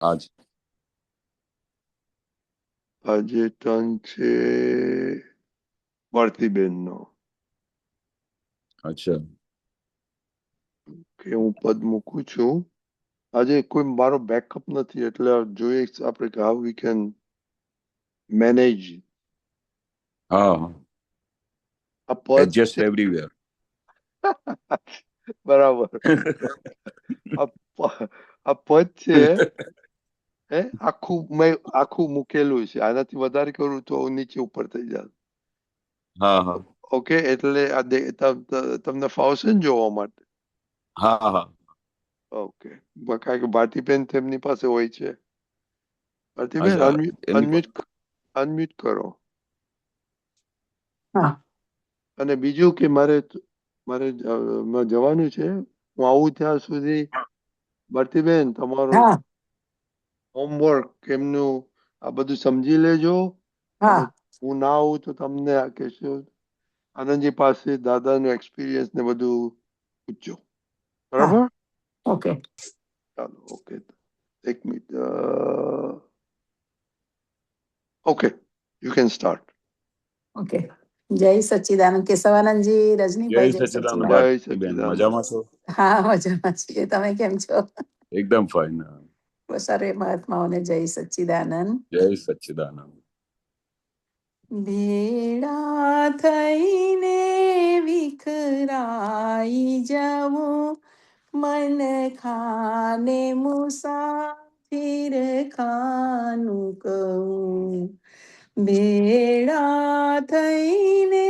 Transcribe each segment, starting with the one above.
આજ આજે ટર્ન છે ભારતીબેન નો. અચ્છા. કે હું પદ મૂકું છું. આજે કોઈ મારો બેકઅપ નથી એટલે જોઈએ આપણે કે હાઉ વી કેન મેનેજ. હા, આ પદ એડજસ્ટ છે એવરીવેર. બરાબર. આ પદ છે આખું મૂકેલું છે. આનાથી વધારે કરું તો નીચે ઉપર થઈ જાય. હા હા ઓકે, એટલે તમને ફાવશે ને જોવા માટે? હા હા. ઓકે, કારણ કે ભારતીબેન તેમની પાસે હોય છે. ભારતીબેન અચ્છા, એમની અનમ્યુટ અનમ્યુટ કરો. હા. અને બીજું કે મારે જવાનું છે. હું આવું ત્યાં સુધી ભારતીબેન તમારું હા હોમવર્ક એમનું આ બધું સમજી લેજો. અને હા હું ના આવું તો તમને આ કહેશો આનંદજી પાસે દાદાનું એક્સપિરિયન્સ ને બધું પૂછજો. હા બરાબર? ઓકે. ચાલો, ઓકે. એક minute. Okay, you can start. Okay. જય સચ્ચિદાનંદ કેશવાનંદજી, જય રજનીભાઈ, જય સચ્ચિદાનંદ જય સચ્ચિદાનંદ. ભારતીબેન, સચ્ચિદાનંદ. મજામાં છો? હા, મજામાં છીએ. તમે કેમ છો? એકદમ ફાઇન. સર્વે મહાત્માઓને જય સચ્ચિદાનંદ. જય સચ્ચિદાનંદ. ભેળા થઈને વિખરાઈ જવું, મન ખાને મુસાફિર ખાનું કહું. ભેળા થઈને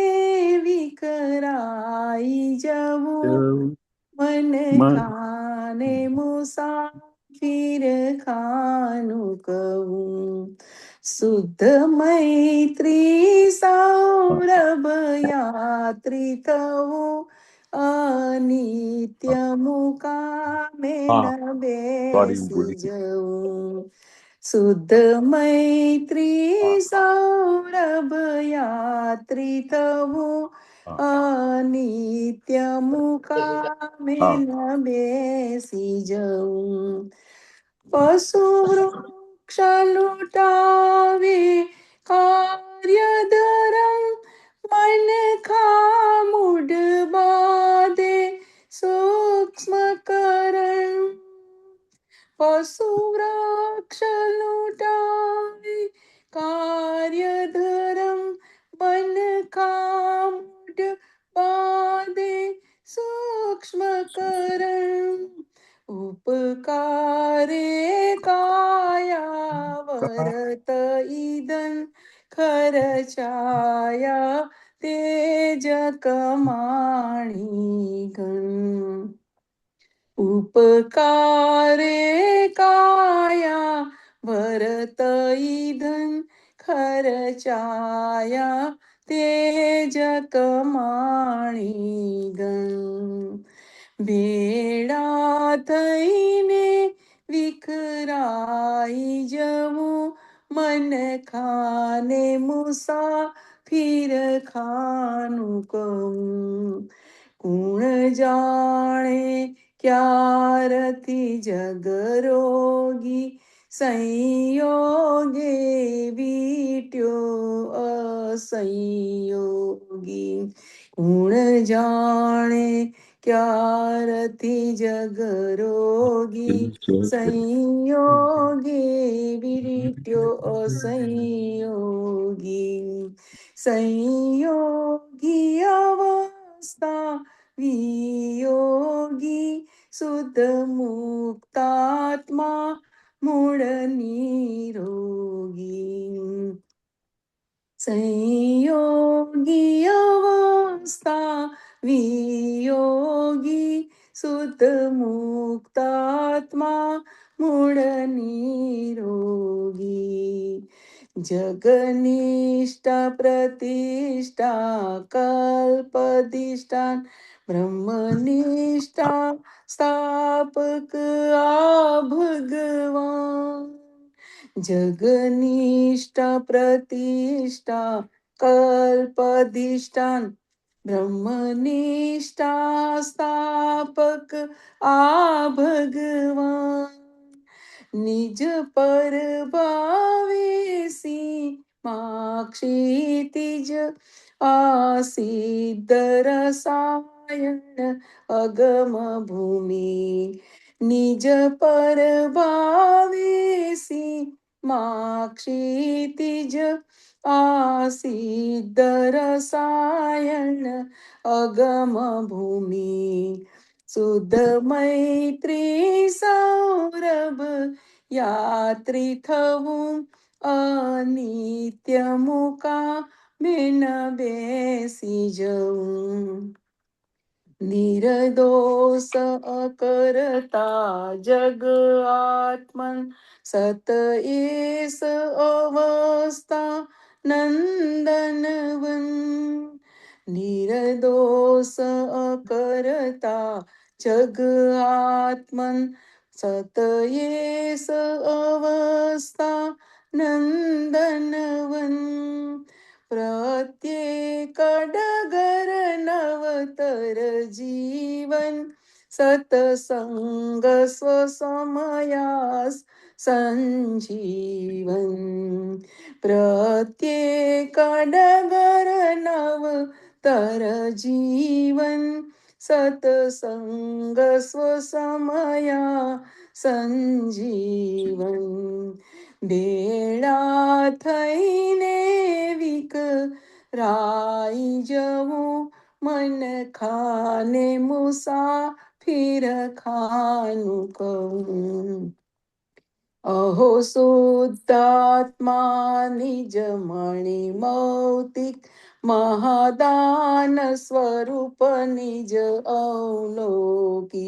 વિખરાઈ જવું, મન ખાને મુસાફિર ખાનું કહું. શુદ્ધ મૈત્રી સૌરભ યાત્રી થવું, અનિત્ય મુકામે ન હા, સોરી, હું બેસી ભૂલી ગયો. જવું. શુદ્ધ મૈત્રી સૌરભ યાત્રી થવું, હા અનિત્ય મુકામે હા. ન બેસી જવું. પશુ વૃક્ષ લૂટાવે કાર્ય ધરમ, મન ખામુડ બાધે સૂક્ષ્મ કરણ. પશુ વૃક્ષ લૂટાવે કાર્ય ધરમ, મન ખામુડ બાધે સૂક્ષ્મ કરણ. ઉપકારે કાયા વરત ઈદન, ખર્ચાયા તેજ કમાણી ગણ. ઉપકારે કાયા વરત ઈધન, ખર્ચાયા તેજ કમાણી ગણ. ભેળા થઈને વિખરાઈ જવું, મન ખાને મુસાફિર ખાનું કહું. કુણ જાણે ક્યારથી જગરોગી, સંયોગે વીટ્યો અસંયોગી. કુણ જાણે ક્યારથી જગરોગી, સંયોગે વીટ્યો અસંયોગી. સંયોગી અવસ્થા વિયોગી, શુદ્ધ મુક્તાત્મા મૂળ નિરોગી. સંયોગી અવસ્થા વિયોગી, શુદ્ધ મુક્તાત્મા મૂળ નિરોગી. જગનિષ્ઠા પ્રતિષ્ઠા કલ્પદિષ્ઠાન, બ્રહ્મનિષ્ઠા સ્થાપક આ ભગવાન. જગનિષ્ઠા પ્રતિષ્ઠા કલ્પદિષ્ઠાન, બ્રહ્મનિષ્ઠા સ્થાપક આ ભગવાન. નિજ પર ભાવેસી માં ક્ષિતિજ આસિદ્ધ રસાયણ અગમ ભૂમિ નિજ પર ભાવેસી માં ક્ષિતિજ આસિદ્ધ રસાયણ અગમ ભૂમિ શુદ્ધ મૈત્રી સૌરભ યાત્રી થવું અનિત્ય મુકા મેન બેસી જવું નિર્દોષ અકર્તા જગ આત્મન સત એસ અવસ્થા નંદનવન નિર્દોષ અકર્તા જગ આત્મન સત એસ અવસ્થા નંદનવન પ્રત્યેક ડગર નવતર જીવન સતસંગ સ્વસમયાસ સંજીવન પ્રત્યેક ડગર નવતર જીવન સતસંગ સ્વસમયા સંજીવન ભેળા થઈને વિકરાઈ જવું મન ખાને મુસાફિર ખાનું કહું અહો શુદ્ધાત્મા નિજ મણિ મૌતિક મહાદાન સ્વરૂપ નિજ અવલોકી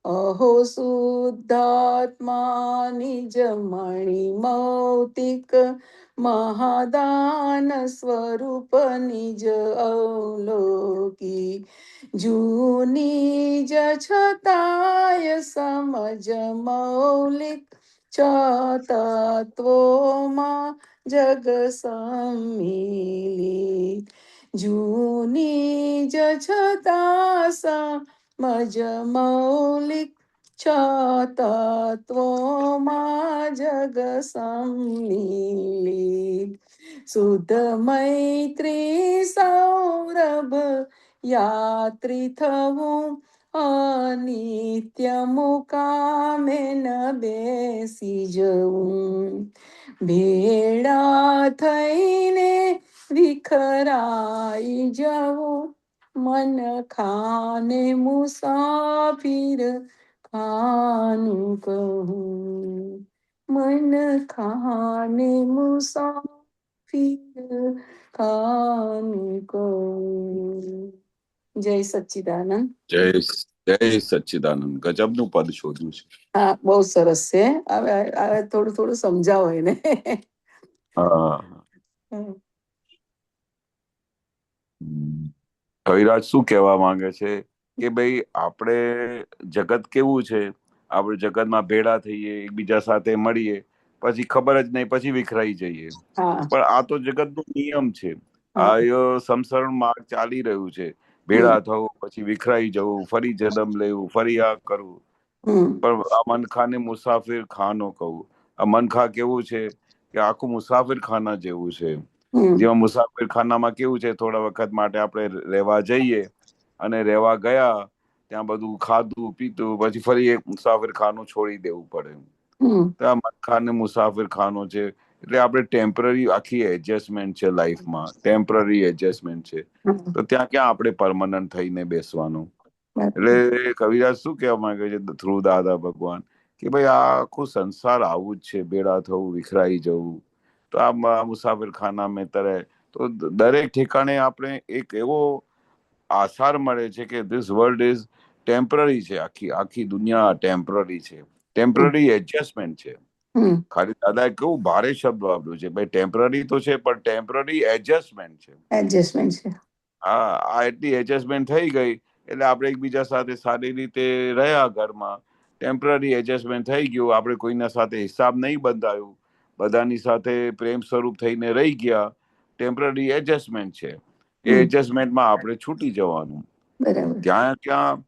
અહો શુદ્ધાત્મા નિજ મણિ મૌતિક મહાદાન સ્વરૂપ નિજ અવલોકી જૂની જ છતાય સમજ મૌલિક છ તત્વોમાં જગ સંમિલિત જૂની જ છતા સમજ મૌલિક છ તત્વોમાં જગ સંમિલિત શુદ્ધ મૈત્રી સૌરભ યાત્રી થવું અનિત્ય મુકામે ન બેસી જવું ભેળા થઈને વિખરાઈ જવું મન ખાને મુસાફિર ખાનું કહું મન ખાને મુસાફિર ખાનું કહું જય સચ્ચિદાનંદ જય જય સચ્ચિદાનંદ. ગજબનું પદ શોધ્યું છે. હા બહુ સરસ છે હવે થોડું થોડું સમજાવો એને હા. કવિરાજ શું કહેવા માંગે છે કે ભાઈ આપણે જગત કેવું છે, આપણે જગતમાં ભેળા થઈએ, એકબીજા સાથે મળીએ, પછી ખબર જ નહીં, પછી વિખરાઈ જઈએ. હા પણ આ તો જગતનો નિયમ છે. હા આ સંસરણ માર્ગ ચાલી રહ્યું છે. ભેળા થવું, પછી વિખરાઈ જવું, ફરી જન્મ લેવું, ફરી આ કરવું. પણ આ મનખાને મુસાફિર ખાનો કહું. આ મનખા કેવું છે કે આખું મુસાફિર ખાના જેવું છે. જેમાં મુસાફિર ખાનામાં કેવું છે, થોડા વખત માટે આપણે રહેવા જઈએ અને રહેવા ગયા, ત્યાં બધું ખાધું પીધું, પછી ફરી એક મુસાફિર ખાનું છોડી દેવું પડે. તો આ મનખાને મુસાફિર ખાનો છે. એટલે આપણે ટેમ્પરરી આખી એડજસ્ટમેન્ટ છે લાઈફમાં, ટેમ્પરરી એડજસ્ટમેન્ટ છે. તો ત્યાં ક્યાં આપણે પરમનન્ટ થઈને બેસવાનું? એટલે કવિરાજ શું કહેવા માંગે છે થ્રુ દાદા ભગવાન કે ભાઈ આ આખું સંસાર આવું જ છે, ભેળા થવું, વિખરાઈ જવું. તો આ મુસાફિર ખાના મેં તરે તો દરેક ઠેકાણે આપણે એક એવો આસાર મળે છે કે ધીસ વર્લ્ડ ઇઝ ટેમ્પરરી છે. આખી દુનિયા ટેમ્પરરી છે, ટેમ્પરરી એડજસ્ટમેન્ટ છે. ખાલી દાદાએ કેવું ભારે શબ્દ વાપર્યું છે, ભાઈ ટેમ્પરરી તો છે પણ ટેમ્પરરી એડજસ્ટમેન્ટ છે. એડજસ્ટમેન્ટ છે. હા, આ એટલી એડજસ્ટમેન્ટ થઈ ગઈ એટલે આપણે એકબીજા સાથે સારી રીતે રહ્યા ઘરમાં. ટેમ્પરરી એડજસ્ટમેન્ટ થઈ ગયું, આપણે કોઈના સાથે હિસાબ નહીં બંધાયું, બધાની સાથે પ્રેમ સ્વરૂપ થઈને રહી ગયા. ટેમ્પરરી એડજસ્ટમેન્ટ છે. એ એડજસ્ટમેન્ટમાં આપણે છૂટી જવાનું. બરાબર ત્યાં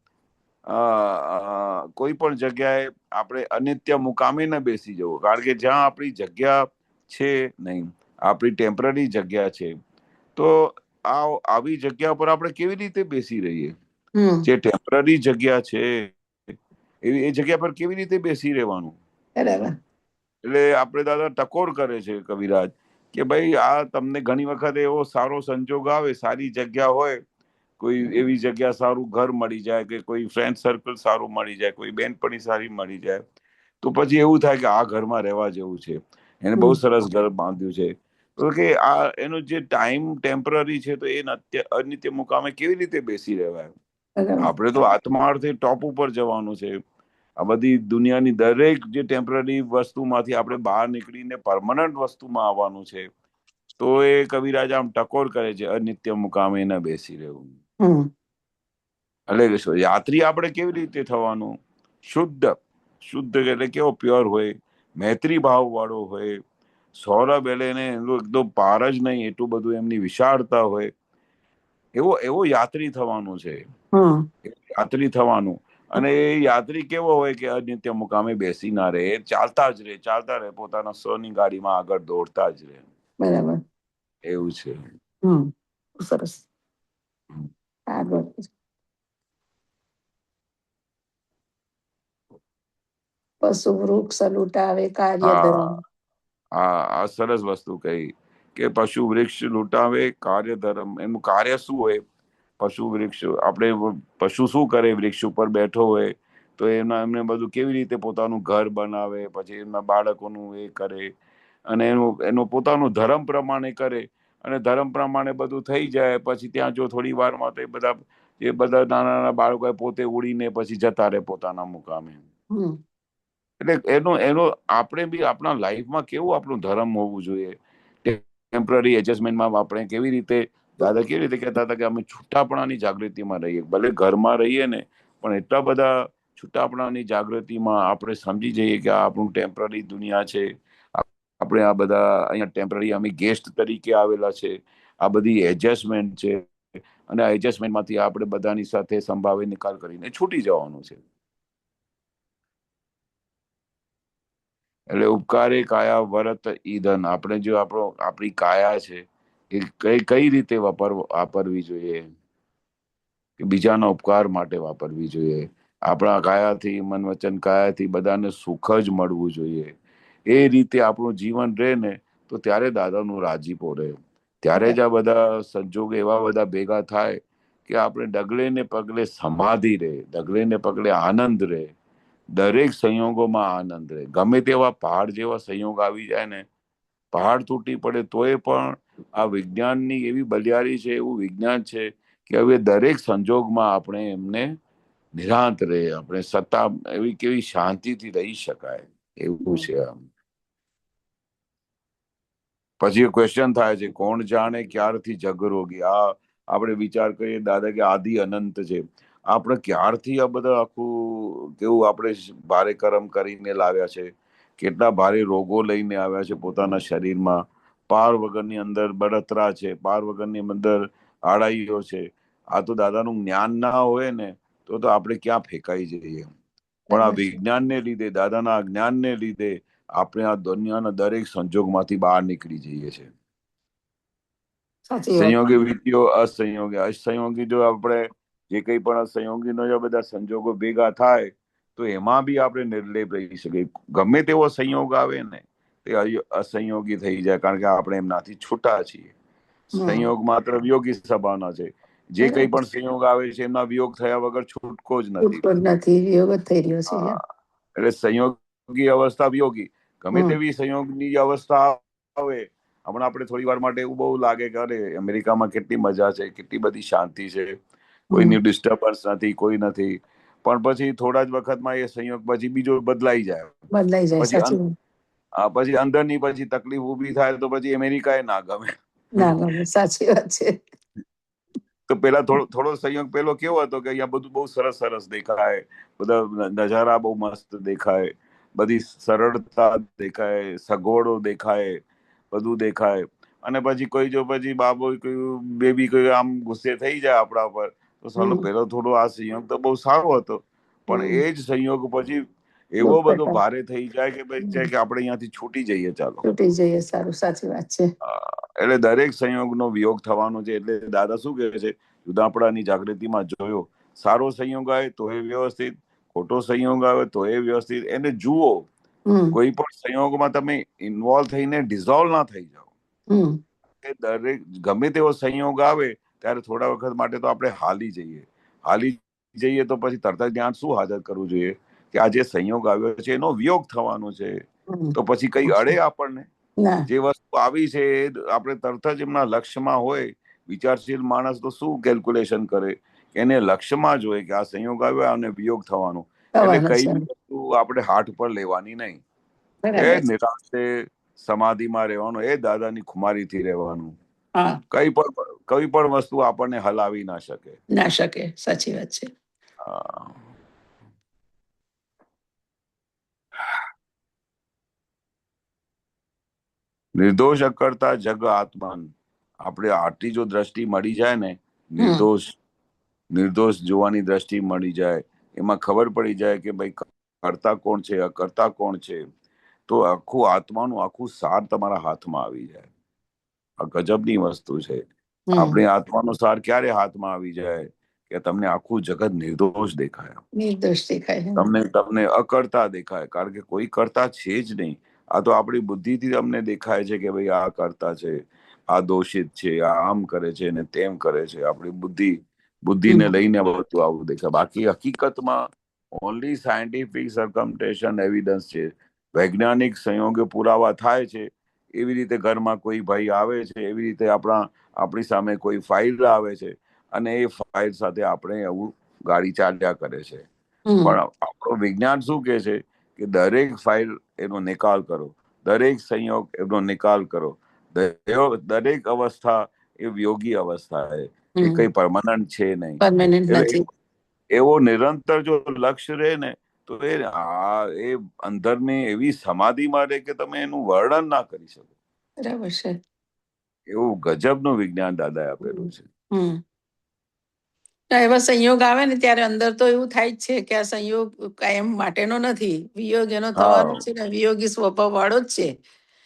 કોઈ પણ જગ્યાએ આપણે અનિત્ય મુકામે ન બેસી જવું, કારણ કે જ્યાં આપણી જગ્યા છે નહીં, આપણી ટેમ્પરરી જગ્યા છે, તો આવી જગ્યા પર આપણે કેવી રીતે બેસી રહીએ? જે ટેમ્પરરી જગ્યા છે એ જગ્યા પર કેવી રીતે બેસી રહેવાનું? એટલે આપણે દાદા ટકોર કરે છે કવિરાજ કે ભાઈ આ તમને ઘણી વખત એવો સારો સંજોગ આવે, સારી જગ્યા હોય, કોઈ એવી જગ્યા, સારું ઘર મળી જાય, કે કોઈ ફ્રેન્ડ સર્કલ સારું મળી જાય, કોઈ બેનપણી સારી મળી જાય, તો પછી એવું થાય કે આ ઘરમાં રહેવા જેવું છે, એને બહુ સરસ ઘર બાંધ્યું છે. તો કે આ એનો જે ટાઈમ ટેમ્પરરી છે, તો એ અનિત્ય મુકામે કેવી રીતે બેસી રહેવાય? આપણે તો આત્માર્થે ટોપ ઉપર જવાનું છે. આ બધી દુનિયાની દરેક જે ટેમ્પરરી વસ્તુમાંથી આપણે બહાર નીકળીને પરમનન્ટ વસ્તુમાં આવવાનું છે. તો એ કવિરાજ આમ ટકોર કરે છે, અનિત્ય મુકામે ન બેસી રહેવું. એટલે યાત્રી આપણે કેવી રીતે થવાનું? શુદ્ધ એટલે કેવો પ્યોર હોય, મૈત્રી ભાવ વાળો હોય, સૌરભ એટલે એને એકદમ પાર જ નહીં, એટલું બધું એમની વિશાળતા હોય, એવો યાત્રી થવાનું છે. યાત્રી થવાનું. અને એ યાત્રી કેવો હોય કે અનિત્ય મુકામે બેસી ના રહે, ચાલતા રહે, પોતાના સ્વની ગાડીમાં આગળ દોડતા જ રહે. બરાબર, એવું છે. સરસ. પશુ વૃક્ષ લૂંટાવે કાર્ય ધર્મ. આ સરસ વસ્તુ કહી કે પશુ વૃક્ષ લૂંટાવે કાર્ય ધર્મ. એનું કાર્ય શું હોય? પશુ વૃક્ષ, આપણે પશુ શું કરે? વૃક્ષ ઉપર બેઠો હોય તો એમને બધું કેવી રીતે પોતાનું ઘર બનાવે, પછી એમના બાળકોનું એ કરે, અને એનું પોતાનું ધર્મ પ્રમાણે કરે, અને ધર્મ પ્રમાણે બધું થઈ જાય પછી ત્યાં જો થોડી વારમાં તો એ બધા નાના બાળકો પોતે ઉડીને પછી જતા રહે પોતાના મુકામે. એટલે એનો આપણે બી આપણા લાઈફમાં કેવું આપણું ધર્મ હોવું જોઈએ. ટેમ્પરરી એડજસ્ટમેન્ટમાં આપણે કેવી રીતે, દાદા કેવી રીતે કહેતા હતા કે અમે છૂટાપણાની જાગૃતિમાં રહીએ, ભલે ઘરમાં રહીએ ને, પણ એટલા બધા છૂટાપણાની જાગૃતિમાં આપણે સમજી જઈએ કે આ આપણું ટેમ્પરરી દુનિયા છે, આપણે આ બધા અહીંયા ટેમ્પરરી અમે ગેસ્ટ તરીકે આવેલા છે, આ બધી એડજસ્ટમેન્ટ છે, અને આ એડજસ્ટમેન્ટમાંથી આપણે બધાની સાથે સંભાવે નિકાલ કરીને છૂટી જવાનું છે. એટલે ઉપકારે કાયા વરત ઈંધન. આપણે જો આપણી કાયા છે એ કઈ રીતે વાપરવી જોઈએ? કે બીજાના ઉપકાર માટે વાપરવી જોઈએ. આપણા કાયાથી, મન વચન કાયાથી બધાને સુખ જ મળવું જોઈએ. એ રીતે આપણું જીવન રહે ને, તો ત્યારે દાદાનું રાજીપો રહે. ત્યારે જ આ બધા સંજોગ એવા બધા ભેગા થાય કે આપણે ડગલે ને પગલે સમાધિ રહે, ડગલે ને પગલે આનંદ રહે, દરેક સંયોગોમાં આનંદ રહે. ગમે તેવા પહાડ જેવા સંયોગ આવી જાય ને, પહાડ તૂટી પડે તોય પણ આ વિજ્ઞાનની એવી બલિયારી છે, એવું વિજ્ઞાન છે કે હવે દરેક સંજોગમાં આપણે એમને નિરાંત રહે, આપણે સત્તા એવી કેવી શાંતિથી રહી શકાય, એવું છે. આમ પછી ક્વેશ્ચન થાય છે, કોણ જાણે ક્યારથી જગ રોગી? આ આપણે વિચાર કરીએ દાદા કે આદિ અનંત છે. આપણે ક્યારથી આ બધા આખું કેવું આપણે ભારે કર્મ કરીને લાવ્યા છે, કેટલા ભારે રોગો લઈને આવ્યા છે પોતાના શરીરમાં. પાર વગરની અંદર બળતરા છે, પાર વગરની અંદર આડાઈઓ છે. આ તો દાદાનું જ્ઞાન ના હોય ને તો આપણે ક્યાં ફેંકાઈ જઈએ. પણ આ વિજ્ઞાનને લીધે, દાદાના જ્ઞાનને લીધે આપણે આ દુનિયાના દરેક સંજોગમાંથી બહાર નીકળી જઈએ છીએ. સંયોગી વિધિઓ, અસંયોગી જો આપણે જે કંઈ પણ સંયોગીનો જો બધા સંજોગો ભેગા થાય તો એમાં બી આપણે નિર્લેપ રહી શકીએ. ગમે તેવો સંયોગ આવે ને તે અસંયોગી થઈ જાય, કારણ કે આપણે એમનાથી છૂટા છીએ. સંયોગ માત્ર વિયોગી સભાના છે. જે કંઈ પણ સંયોગ આવે છે એમના વિયોગ થયા વગર છૂટકો જ નથી. એટલે સંયોગી અવસ્થા વિયોગી, ગમે તેવી સંયોગની અવસ્થા આવે. હમણાં આપણે થોડી વાર માટે એવું બહુ લાગે કે અરે અમેરિકામાં કેટલી મજા છે, કેટલી બધી શાંતિ છે, કોઈની ડિસ્ટર્બન્સ નથી, કોઈ નથી. પણ પછી થોડા જ વખતમાં એ સંયોગ પછી બીજો બદલાઈ જાય. પછી અંદરની પછી તકલીફ ઊભી થાય તો પછી અમેરિકા ના ગમે. સાચી વાત છે. તો પેલા થોડો સંયોગ પેલો કેવો હતો કે અહીંયા બધું બહુ સરસ સરસ દેખાય, બધા નજારા બહુ મસ્ત દેખાય, બધી સરળતા દેખાય, સગવડો દેખાય, બધું દેખાય. અને પછી પછી બાબો બેબી કોઈ આમ ગુસ્સે થઈ જાય આપણા પર તો સાલો પેલો થોડો આ સંયોગ તો બહુ સારો હતો, પણ એ જ સંયોગ પછી એવો બધો ભારે થઈ જાય કે ભાઈ છે કે આપણે અહીંયાથી છૂટી જઈએ, ચાલો છૂટી જઈએ. સારું, સાચી વાત છે. એટલે દરેક સંયોગનો વિયોગ થવાનો છે. એટલે દાદા શું કહે છે, જુદાપડાની જાગૃતિમાં જોયો, સારો સંયોગ આવે તો એ વ્યવસ્થિત, ખોટો સંયોગ આવે તો એ વ્યવસ્થિત. એને જુઓ, કોઈ પણ સંયોગમાં તમે ઇન્વોલ્વ થઈને ડિઝોલ્વ ના થઈ જાઓ. કે દરેક ગમે તેવો સંયોગ આવે ત્યારે થોડા વખત માટે તો આપણે હાલી જઈએ તો પછી તરત જ ધ્યાન શું હાજર કરવું જોઈએ કે આ જે સંયોગ આવ્યો છે એનો વિયોગ થવાનો છે. તો પછી કઈ અડે આપણને? જે વસ્તુ આવી છે એ આપણે તરત જ એમના લક્ષ્યમાં હોય. વિચારશીલ માણસ તો શું કેલ્ક્યુલેશન કરે, એને લક્ષ્યમાં જ હોય કે આ સંયોગ આવ્યો અને વિયોગ થવાનો. એટલે કઈ બી વસ્તુ આપણે હાથ પર લેવાની નહીં. એ નિરાંતે સમાધિમાં રહેવાનું, એ દાદાની ખુમારીથી રહેવાનું. કઈ પણ વસ્તુ આપણને હલાવી ના શકે. સાચી વાત છે. નિર્દોષ અકર્તા જગ આત્માન. આપણે આટલી જો દ્રષ્ટિ મળી જાય ને, નિર્દોષ જોવાની દ્રષ્ટિ મળી જાય, એમાં ખબર પડી જાય કે ભાઈ કરતા કોણ છે, અકર્તા કોણ છે, તો આખું આત્માનું આખું સાર તમારા હાથમાં આવી જાય. આ ગજબની વસ્તુ છે. આપણી આત્માનો સાર ક્યારે હાથમાં આવી જાય કે તમને આખું જગત નિર્દોષ દેખાય, તમને અકર્તા દેખાય. કારણ કે કોઈ કરતા છે જ નહીં. આ તો આપણી બુદ્ધિથી અમને દેખાય છે કે ભાઈ આ કરતા છે, આ દોષિત છે, આ આમ કરે છે ને તેમ કરે છે. આપણી બુદ્ધિને લઈને બધું આવું દેખાય. બાકી હકીકતમાં ઓનલી સાયન્ટિફિક સર્કમસ્ટન્શિયલ એવિડન્સ છે. વૈજ્ઞાનિક સંયોગે પુરાવા થાય છે. એવી રીતે ઘરમાં કોઈ ભાઈ આવે છે, એવી રીતે આપણી સામે કોઈ ફાઇલ આવે છે અને એ ફાઇલ સાથે આપણે એવું ગાડી ચાલ્યા કરે છે. પણ આપણું વિજ્ઞાન શું કે છે કે દરેક ફાઇલ એનો નિકાલ કરો, દરેક સંયોગ એનો નિકાલ કરો. દરેક અવસ્થા એ યોગી અવસ્થા છે, એ કઈ પરમાનન્ટ છે નહીં. એવો નિરંતર જો લક્ષ્ય રહે ને તો એ અંદરની એવી સમાધિમાં રહે કે તમે એનું વર્ણન ના કરી શકો. બરાબર છે. એવું ગજબનું વિજ્ઞાન દાદાએ આપેલું છે. એવા સંયોગ આવે ને ત્યારે અંદર તો એવું થાય જ છે કે આ સંયોગ કાયમ માટેનો નથી, વિયોગ એનો થવાનો છે ને, વિયોગી સ્વભાવ વાળો જ છે.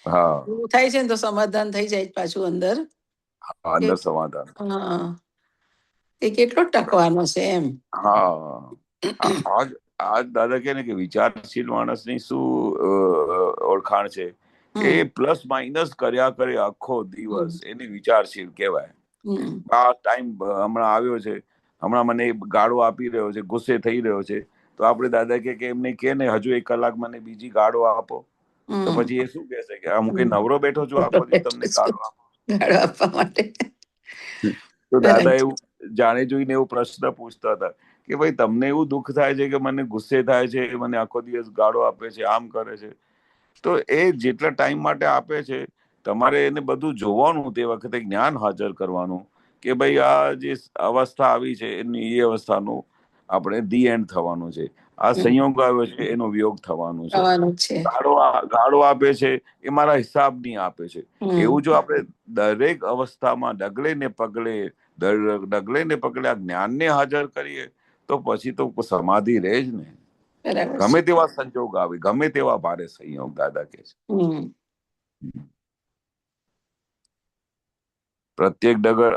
એવું થાય છે ને તો સમાધાન થઈ જાય પાછું અંદર સમાધાન. એ કેટલો ટકવાનો છે એમ. આજ દાદા કે ને કે વિચારશીલ માણસની શું ઓળખાણ છે, એ પ્લસ માઇનસ કર્યા કરે આખો દિવસ, એની વિચારશીલ કહેવાય. આ ટાઈમ હમણાં આવ્યો છે, હમણાં મને ગાળો આપી રહ્યો છે, ગુસ્સે થઈ રહ્યો છે, તો આપણે દાદા કે એમને કે ને હજુ 1 કલાક મને બીજી ગાળો આપો, તો પછી એ શું કહેશે કે હું કઈ નવરો બેઠો છું આખો દિવસ તમને ગાળો આપવા માટે. તો દાદા એવું જાણી જોઈને એવો પ્રશ્ન પૂછતા હતા કે ભાઈ તમને એવું દુઃખ થાય છે કે મને ગુસ્સે થાય છે, મને આખો દિવસ ગાળો આપે છે, આમ કરે છે, તો એ જેટલા ટાઈમ માટે આપે છે તમારે એને બધું જોવાનું, તે વખતે જ્ઞાન હાજર કરવાનું કે ભાઈ આ જે અવસ્થા આવી છે એની એ અવસ્થાનું આપણે ધી એન્ડ થવાનું છે. આ સંયોગ આવ્યો છે એનો વિયોગ થવાનો છે. ગાળો આપે છે એ મારા હિસાબની આપે છે. એવું જો આપણે દરેક અવસ્થામાં ડગલે ને પગલે આ જ્ઞાનને હાજર કરીએ તો પછી તો સમાધિ રહે જ ને. ગમે તેવા સંજોગ આવે, ગમે તેવા ભારે સંયોગ, દાદા કે છે પ્રત્યેક ડગર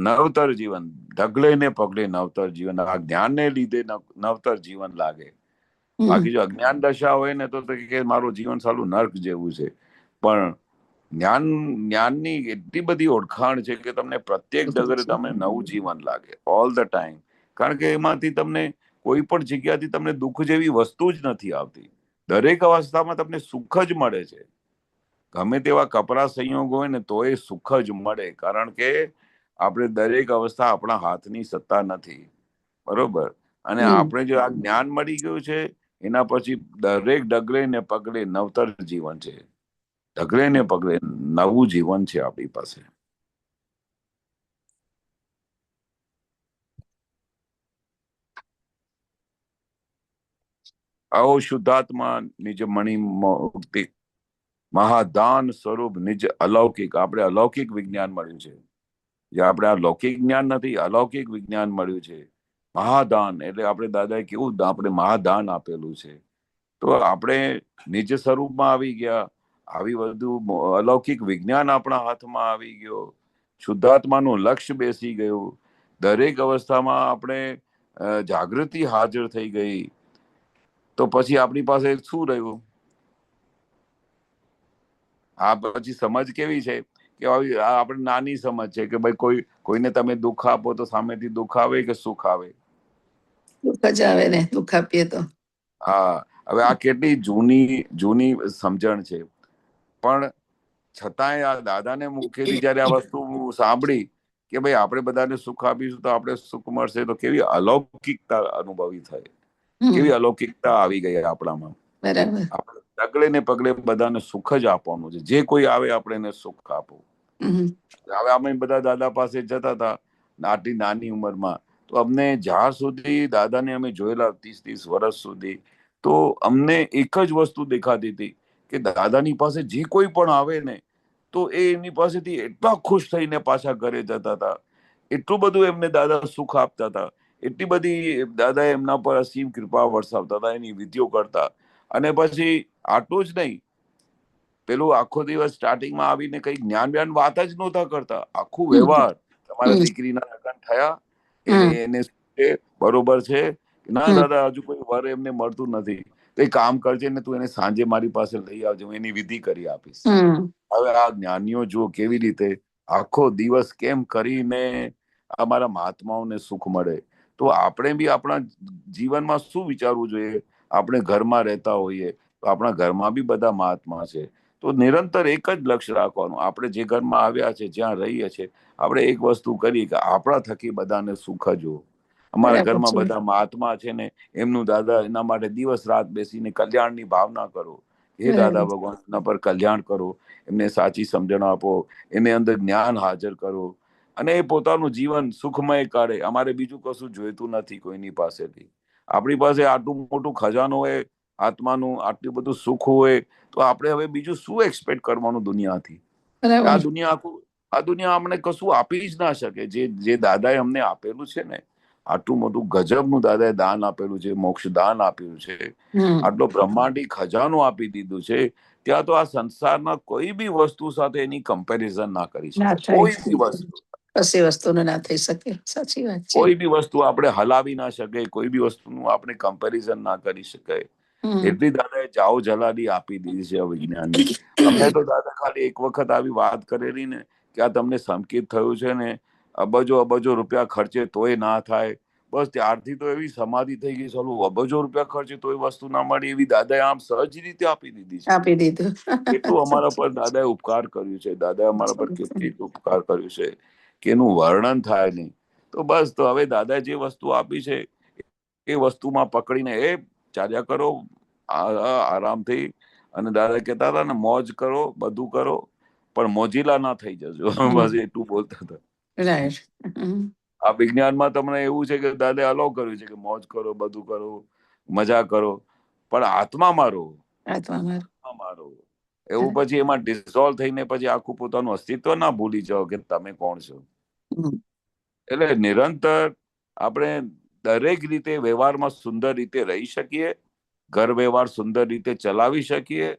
નવતર જીવન, ઢગલે ને પગલે નવતર જીવન. આ જ્ઞાનને લીધે નવતર જીવન લાગે. બાકી જો અજ્ઞાન દશા હોય ને તો કે મારું જીવન સાલું નર્ક જેવું છે. પણ જ્ઞાનની એટલી બધી ઓળખાણ છે કે તમને પ્રત્યેક ડગરે તમને નવું જીવન લાગે ઓલ ધ ટાઈમ. કારણ કે એમાંથી તમને કોઈ પણ જગ્યાથી તમને દુઃખ જેવી વસ્તુ જ નથી આવતી. દરેક અવસ્થામાં તમને સુખ જ મળે છે. ગમે તેવા કપરા સંયોગ હોય ને તો એ સુખ જ મળે, કારણ કે આપણે દરેક અવસ્થા આપણા હાથની સત્તા નથી, બરોબર. અને આપણે જો આ જ્ઞાન મળી ગયું છે એના પછી દરેક ડગલે ને પગલે નવતર જીવન છે. ડગલે ને પગલે નવું જીવન છે આપણી પાસે. આવો શુદ્ધાત્મા નિજ મણિ મુક્તિ મહાદાન સ્વરૂપ નિજ અલૌકિક. આપણે અલૌકિક વિજ્ઞાન મળ્યું છે. જે આપણે આ લૌકિક જ્ઞાન નથી, અલૌકિક વિજ્ઞાન મળ્યું છે. મહાદાન એટલે આપણે દાદાએ કેવું આપણે મહાદાન આપેલું છે. તો આપણે નિજ સ્વરૂપમાં આવી ગયા, આવી બધું અલૌકિક વિજ્ઞાન આપણા હાથમાં આવી ગયો, શુદ્ધાત્માનું લક્ષ્ય બેસી ગયું, દરેક અવસ્થામાં આપણે જાગૃતિ હાજર થઈ ગઈ. તો પછી આપણી પાસે શું રહ્યું? આ પછી સમજ કેવી છે કે આપણે નાની સમજ છે કે ભાઈ કોઈને તમે દુઃખ આપો તો સામેથી દુઃખ આવે કે સુખ આવે? દુઃખ જ આવે ને, દુઃખ આપીએ તો. હા, હવે આ કેટલી જૂની સમજણ છે, પણ છતાંય આ દાદાને મુખેથી જયારે આ વસ્તુ સાંભળી કે ભાઈ આપણે બધાને સુખ આપીશું તો આપણે સુખ મળશે, તો કેવી અલૌકિકતા અનુભવી થાય, કેવી અલૌકિકતા આવી ગઈ આપણામાં. બરાબર. આપણે ડગલે ને પગલે બધાને સુખ જ આપવાનું છે. જે કોઈ આવે આપણે એને સુખ આપો. હવે અમે બધા દાદા પાસે જતા હતા આટલી નાની ઉંમરમાં, તો અમને જ્યાં સુધી દાદાને અમે જોયેલા 30 વર્ષ સુધી, તો અમને એક જ વસ્તુ દેખાતી હતી કે દાદાની પાસે જે કોઈ પણ આવે ને તો એમની પાસેથી એટલા ખુશ થઈને પાછા ઘરે જતા હતા, એટલું બધું એમને દાદા સુખ આપતા હતા, એટલી બધી દાદા એમના પર અસીમ કૃપા વરસાવતા હતા, એની વિધિઓ કરતા. અને પછી આટલું જ નહીં, પેલું આખો દિવસ સ્ટાર્ટિંગમાં આવીને કઈ જ્ઞાન વાત જ નહોતા કરતા. આખું વ્યવહાર, તમારા દીકરીના લગ્ન થયા, એને બરોબર છે, ના દાદા હજુ કોઈ વર એમને મળતું નથી, તો કામ કરજે ને તું એને સાંજે મારી પાસે લઈ આવજે, હું એની વિધિ કરી આપીશ. હવે આ જ્ઞાનીઓ જો કેવી રીતે આખો દિવસ કેમ કરીને અમારા મહાત્માઓને સુખ મળે. તો આપણે બી આપણા જીવનમાં શું વિચારવું જોઈએ? આપણે ઘરમાં રહેતા હોઈએ તો આપણા ઘરમાં બી બધા મહાત્મા છે, તો નિરંતર એક જ લક્ષ્ય રાખવાનું, આપણે જે ઘરમાં આવ્યા છે, જ્યાં રહીએ છીએ, આપણે એક વસ્તુ કરી કે આપણા થકી બધાને સુખ જો. અમારા ઘરમાં બધા મહાત્મા છે ને, એમનું દાદા એના માટે દિવસ રાત બેસીને કલ્યાણની ભાવના કરો. હે દાદા ભગવાન એના પર કલ્યાણ કરો, એમને સાચી સમજણ આપો, એને અંદર જ્ઞાન હાજર કરો, અને એ પોતાનું જીવન સુખમય કાઢે. અમારે બીજું કશું જોઈતું નથી કોઈની પાસેથી. આપણી પાસે આટલું મોટું ખજાનો હોય આત્માનું, આટલું બધું સુખ હોય, તો આપણે હવે બીજું શું એક્સપેક્ટ કરવાનું દુનિયાથી? આ દુનિયા અમને કશું આપી જ ના શકે. જે દાદાએ અમને આપેલું છે ને, આટલું મોટું ગજબનું દાદાએ દાન આપેલું છે, મોક્ષ દાન આપ્યું છે, આટલો બ્રહ્માંડી ખજાનો આપી દીધું છે, ત્યાં તો આ સંસારના કોઈ બી વસ્તુ સાથે એની કમ્પેરિઝન ના કરી શકે. કોઈ બી વસ્તુ, કશી વસ્તુનું ના થઈ શકે. સાચી વાત છે. કોઈ બી વસ્તુ આપણે હલાવી ના શકે, કોઈ બી વસ્તુનું આપણે કમ્પેરિઝન ના કરી શકાય. એટલી દાદાએ જાઓ જલાલી આપી દીધી છે વિજ્ઞાનની. અમને તો દાદા ખાલી એક વખત આવી વાત કરેલી ને કે આ તમને સંકેત થયું છે ને, અબજો રૂપિયા ખર્ચે તોય ના થાય, બસ ત્યારથી તો એવી સમાધિ થઈ ગઈ, ચાલો અબજો રૂપિયા ખર્ચે તોય વસ્તુ ના મળી, એવી દાદાએ આમ સહજ રીતે આપી દીધી છે. આપી દીધું. એટલું અમારા પર દાદાએ ઉપકાર કર્યું છે, દાદાએ અમારા પર કેટલી ઉપકાર કર્યું છે કે એનું વર્ણન થાય નહીં. તો બસ, તો હવે દાદાએ જે વસ્તુ આપી છે એ વસ્તુમાં પકડીને એ ચાલ્યા કરો આરામથી. અને દાદા કહેતા હતા ને, મોજ કરો, બધું કરો, પણ મોજીલા ના થઈ જજો. બસ એટલું બોલતા હતા. આ વિજ્ઞાનમાં તમને એવું છે કે દાદાએ અલાઉ કર્યું છે કે મોજ કરો, બધું કરો, મજા કરો, પણ આત્મામાં રહો, આત્મામાં રહો. એવું પછી એમાં ડિસોલ્વ થઈને પછી આખું પોતાનું અસ્તિત્વ ના ભૂલી જાઓ કે તમે કોણ છો. એટલે નિરંતર આપણે દરેક રીતે વ્યવહારમાં સુંદર રીતે રહી શકીએ, ઘર વ્યવહાર સુંદર રીતે ચલાવી શકીએ,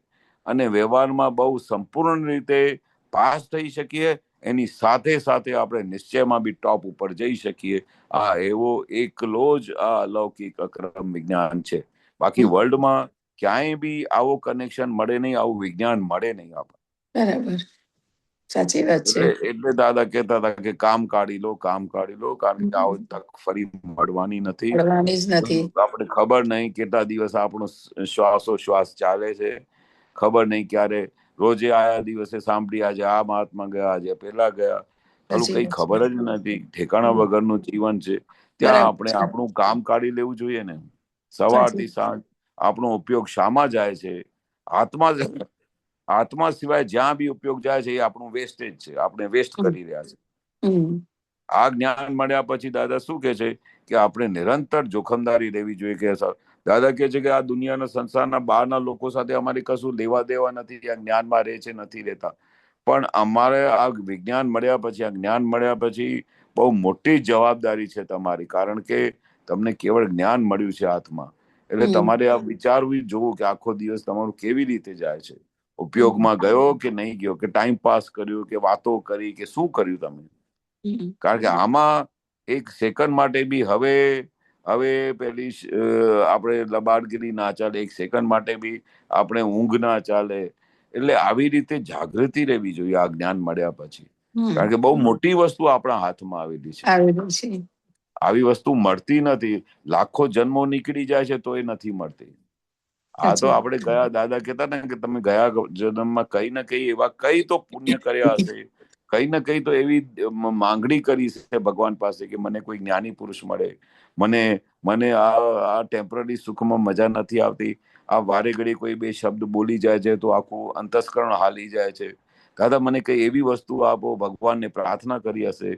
અને વ્યવહારમાં બહુ સંપૂર્ણ રીતે પાસ થઈ શકીએ. એની સાથે સાથે આપણે નિશ્ચયમાં બી ટોપ ઉપર જઈ શકીએ. આ એવો એકલો જ આ અલૌકિક અક્રમ વિજ્ઞાન છે. બાકી વર્લ્ડમાં ક્યાંય બી આવો કનેક્શન મળે નહીં, આવું વિજ્ઞાન મળે નહીં આપણે. બરાબર, સાચી વાત છે. એટલે દાદા કહેતા હતા કે કામ કાઢી લો, કામ કાઢી લો, કારણ કે આવો તક ફરી મળવાની નથી. આપણે ખબર નહીં કેટલા દિવસ આપણો શ્વાસોશ્વાસ ચાલે છે, ખબર નહીં ક્યારે રોજે આયા દિવસે સાંભળી આજે આ મહાત્મા ગયા, આજે પેલા ગયા, ચાલુ કઈ ખબર જ નથી. ઠેકાણા વગરનું જીવન છે. ત્યાં આપણે આપણું કામ કાઢી લેવું જોઈએ ને. સવારથી સાંજ આપણો ઉપયોગ શામાં જાય છે? આત્મા સિવાય જ્યાં બી ઉપયોગ જાય છે એ આપણું વેસ્ટેજ છે, આપણે વેસ્ટ કરી રહ્યા છે. આ જ્ઞાન મળ્યા પછી દાદા શું કે છે કે આપણે નિરંતર જોખમદારી લેવી જોઈએ. કે દાદા કે છે કે આ દુનિયાના સંસારના બહારના લોકો સાથે અમારી કશું લેવા દેવા નથી, ત્યાં જ્ઞાનમાં રહે છે, નથી રહેતા, પણ અમારે આ વિજ્ઞાન મળ્યા પછી, આ જ્ઞાન મળ્યા પછી બહુ મોટી જવાબદારી છે તમારી. કારણ કે તમને કેવળ જ્ઞાન મળ્યું છે હાથમાં. એટલે તમારે આ વિચારવું જોવું કે આખો દિવસ તમારું કેવી રીતે જાય છે, ઉપયોગમાં ગયો કે નહીં ગયો, કે ટાઈમ પાસ કર્યું કે વાતો કરી કે શું કર્યું તમે. કારણ કે આમાં એક સેકન્ડ માટે બી હવે પેલી આપણે લબાડગીરી ના ચાલે, એક સેકન્ડ માટે બી આપણે ઊંઘ ના ચાલે. એટલે આવી રીતે જાગૃતિ રહેવી જોઈએ આ જ્ઞાન મળ્યા પછી. કારણ કે બહુ મોટી વસ્તુ આપણા હાથમાં આવેલી છે. આવી વસ્તુ મળતી નથી. લાખો જન્મો નીકળી જાય છે તો એ નથી મળતી. આ તો આપણે ગયા દાદા કહેતા ને કે તમે ગયા જન્મમાં કઈ ને કઈ એવા કઈ તો પુણ્ય કર્યા હશે, કઈ ને કઈ તો એવી માંગણી કરી છે ભગવાન પાસે કે મને કોઈ જ્ઞાની પુરુષ મળે, મને આ ટેમ્પરરી સુખમાં મજા નથી આવતી, આ વારે ઘડી કોઈ બે શબ્દ બોલી જાય છે તો આખું અંતસ્કરણ હાલી જાય છે. દાદા મને કઈ એવી વસ્તુ આપો, ભગવાનને પ્રાર્થના કરી હશે.